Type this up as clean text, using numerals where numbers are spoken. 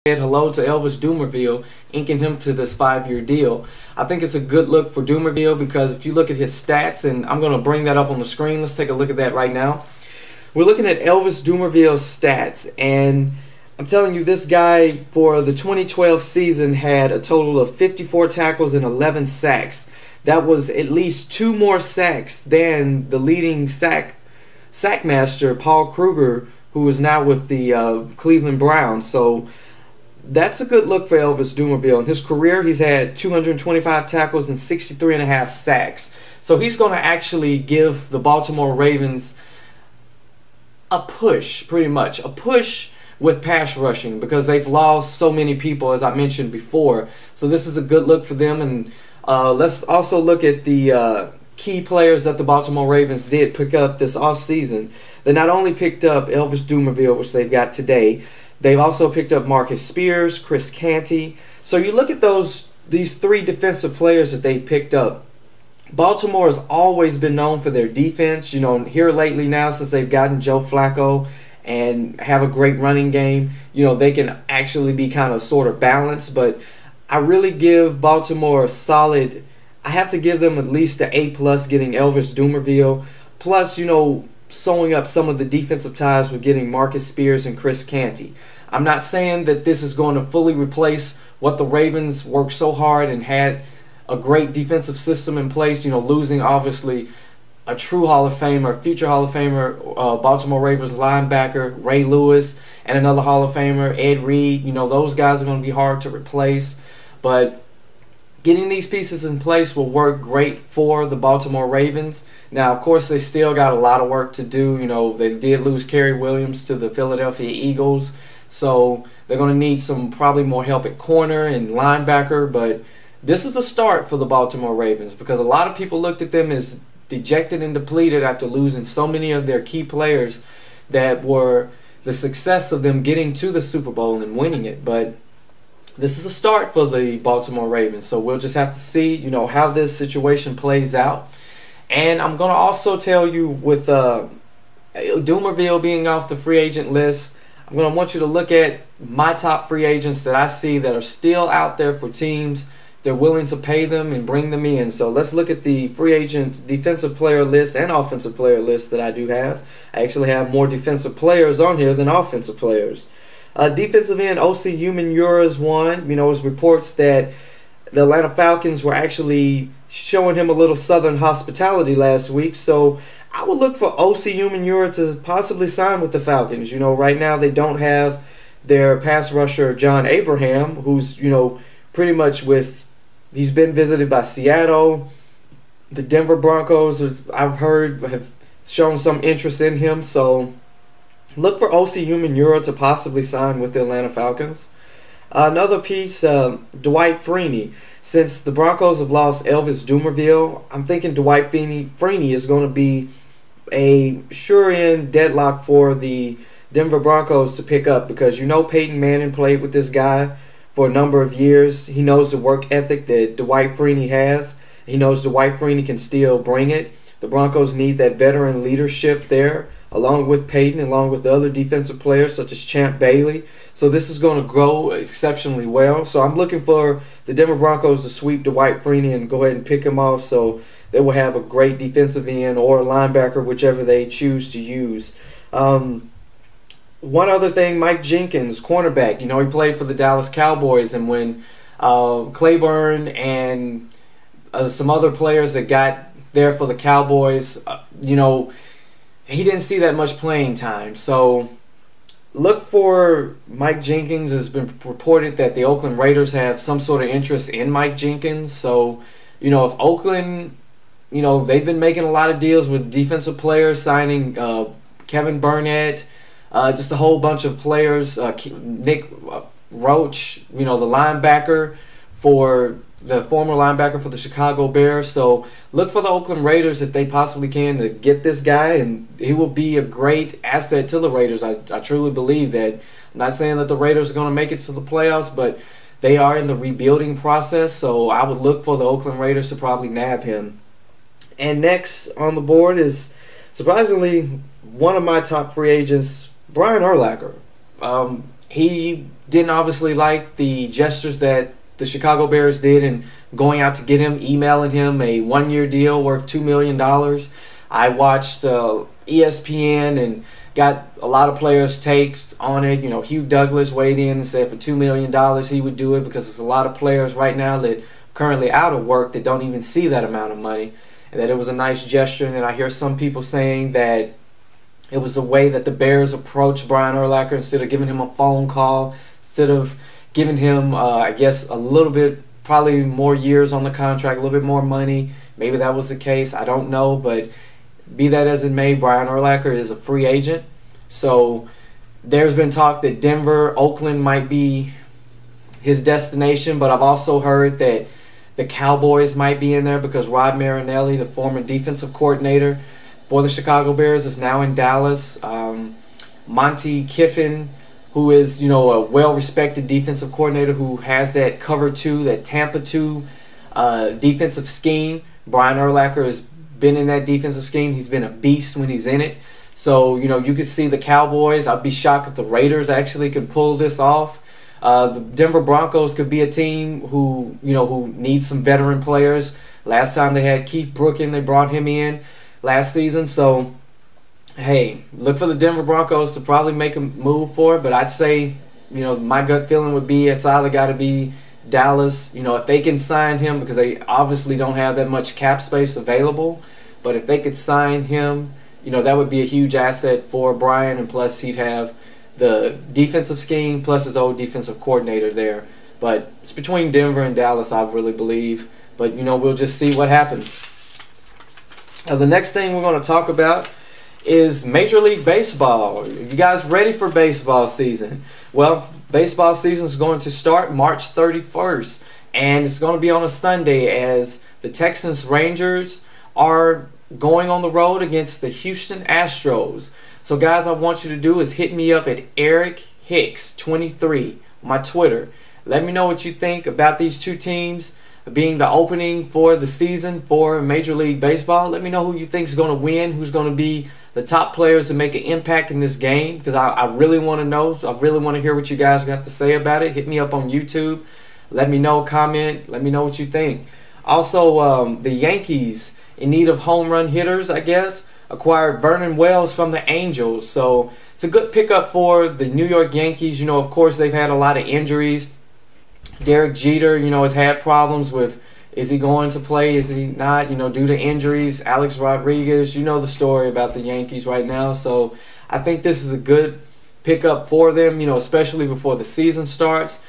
hello to Elvis Dumervil, inking him to this 5-year deal. I think it's a good look for Dumervil because if you look at his stats, and I'm going to bring that up on the screen, let's take a look at that right now. We're looking at Elvis Dumervil's stats, and I'm telling you, this guy for the 2012 season had a total of 54 tackles and 11 sacks. That was at least 2 more sacks than the leading sackmaster, Paul Kruger, who is now with the Cleveland Browns. So that's a good look for Elvis Dumervil. In his career, he's had 225 tackles and 63.5 sacks. So he's going to actually give the Baltimore Ravens a push, pretty much. A push with pass rushing because they've lost so many people, as I mentioned before. So this is a good look for them. And let's also look at the key players that the Baltimore Ravens did pick up this offseason. They not only picked up Elvis Dumervil, which they've got today, they've also picked up Marcus Spears, Chris Canty. So you look at these 3 defensive players that they picked up. Baltimore has always been known for their defense. You know, here lately now, since they've gotten Joe Flacco and have a great running game, you know, they can actually be kind of sort of balanced. But I really give Baltimore a solid, I have to give them at least an A+ getting Elvis Dumervil. Plus, you know, sewing up some of the defensive ties with getting Marcus Spears and Chris Canty. I'm not saying that this is going to fully replace what the Ravens worked so hard and had a great defensive system in place, you know, losing obviously a true Hall of Famer, future Hall of Famer, Baltimore Ravens linebacker Ray Lewis, and another Hall of Famer, Ed Reed. You know, those guys are going to be hard to replace. But getting these pieces in place will work great for the Baltimore Ravens. Now, of course, they still got a lot of work to do. You know, they did lose Kerry Williams to the Philadelphia Eagles. So they're going to need some probably more help at corner and linebacker. But this is a start for the Baltimore Ravens because a lot of people looked at them as dejected and depleted after losing so many of their key players that were the success of them getting to the Super Bowl and winning it. But this is a start for the Baltimore Ravens, so we'll just have to see, you know, how this situation plays out. And I'm going to also tell you, with Dumervil being off the free agent list, I'm going to want you to look at my top free agents that I see that are still out there for teams. They're willing to pay them and bring them in. So let's look at the free agent defensive player list and offensive player list that I do have. I actually have more defensive players on here than offensive players. Defensive end Umenyiora is one. You know, there's reports that the Atlanta Falcons were actually showing him a little southern hospitality last week. So I would look for Umenyiora to possibly sign with the Falcons. You know, right now they don't have their pass rusher John Abraham, who's, you know, pretty much he's been visited by Seattle. The Denver Broncos, I've heard, have shown some interest in him. So look for Umenyiora to possibly sign with the Atlanta Falcons. Another piece, Dwight Freeny. Since the Broncos have lost Elvis Dumervil, I'm thinking Dwight Freeny is going to be a sure-in deadlock for the Denver Broncos to pick up because you know Peyton Manning played with this guy for a number of years. He knows the work ethic that Dwight Freeny has. He knows Dwight Freeny can still bring it. The Broncos need that veteran leadership there, along with Peyton, along with the other defensive players such as Champ Bailey. So this is going to grow exceptionally well. So I'm looking for the Denver Broncos to sweep Dwight Freeny and go ahead and pick him off so they will have a great defensive end or a linebacker, whichever they choose to use. One other thing, Mike Jenkins, cornerback. You know, he played for the Dallas Cowboys, and when Claiborne and some other players that got there for the Cowboys, you know, he didn't see that much playing time. So look for Mike Jenkins. It's been reported that the Oakland Raiders have some sort of interest in Mike Jenkins. So, you know, if Oakland, you know, they've been making a lot of deals with defensive players, signing Kevin Burnett, just a whole bunch of players, Nick Roach, you know, the linebacker for the former linebacker for the Chicago Bears. So look for the Oakland Raiders if they possibly can to get this guy, and he will be a great asset to the Raiders. I truly believe that. I'm not saying that the Raiders are going to make it to the playoffs, but they are in the rebuilding process, so I would look for the Oakland Raiders to probably nab him. And next on the board is, surprisingly, one of my top free agents, Urlacher. he didn't obviously like the gestures that the Chicago Bears did in going out to get him, emailing him a one-year deal worth $2 million. I watched ESPN and got a lot of players' takes on it. You know, Hugh Douglas weighed in and said for $2 million he would do it, because there's a lot of players right now that are currently out of work that don't even see that amount of money, and that it was a nice gesture. And then I hear some people saying that it was the way that the Bears approached Brian Urlacher. Instead of giving him a phone call, instead of giving him, I guess, a little bit, probably more years on the contract, a little bit more money. Maybe that was the case. I don't know. But be that as it may, Brian Urlacher is a free agent. So there's been talk that Denver, Oakland might be his destination. But I've also heard that the Cowboys might be in there, because Rod Marinelli, the former defensive coordinator for the Chicago Bears, is now in Dallas. Monty Kiffin, who is, a well-respected defensive coordinator who has that cover 2, that Tampa 2 defensive scheme. Brian Urlacher has been in that defensive scheme. He's been a beast when he's in it. So, you could see the Cowboys. I'd be shocked if the Raiders actually could pull this off. The Denver Broncos could be a team who needs some veteran players. Last time they had Keith Brookin, they brought him in last season. So, hey, look for the Denver Broncos to probably make a move for it. But I'd say, my gut feeling would be it's either got to be Dallas. If they can sign him, because they obviously don't have that much cap space available. But if they could sign him, that would be a huge asset for Brian. And plus, he'd have the defensive scheme plus his old defensive coordinator there. But it's between Denver and Dallas, I really believe. But, we'll just see what happens. The next thing we're going to talk about is Major League Baseball. Are you guys ready for baseball season? Well, baseball season is going to start March 31st, and it's going to be on a Sunday, as the Texas Rangers are going on the road against the Houston Astros. So, guys, I want you to do is hit me up at HIcks23 on my Twitter. Let me know what you think about these two teams being the opening for the season for Major League Baseball. Let me know who you think is going to win, who's going to be the top players to make an impact in this game, because I really want to know. I really want to hear what you guys got to say about it. Hit me up on YouTube. Let me know, comment. Let me know what you think. Also, the Yankees, in need of home run hitters, I guess, acquired Vernon Wells from the Angels. So it's a good pickup for the New York Yankees. Of course, they've had a lot of injuries. Derek Jeter, has had problems with, is he going to play, is he not, due to injuries. Alex Rodriguez, the story about the Yankees right now. So I think this is a good pickup for them, especially before the season starts.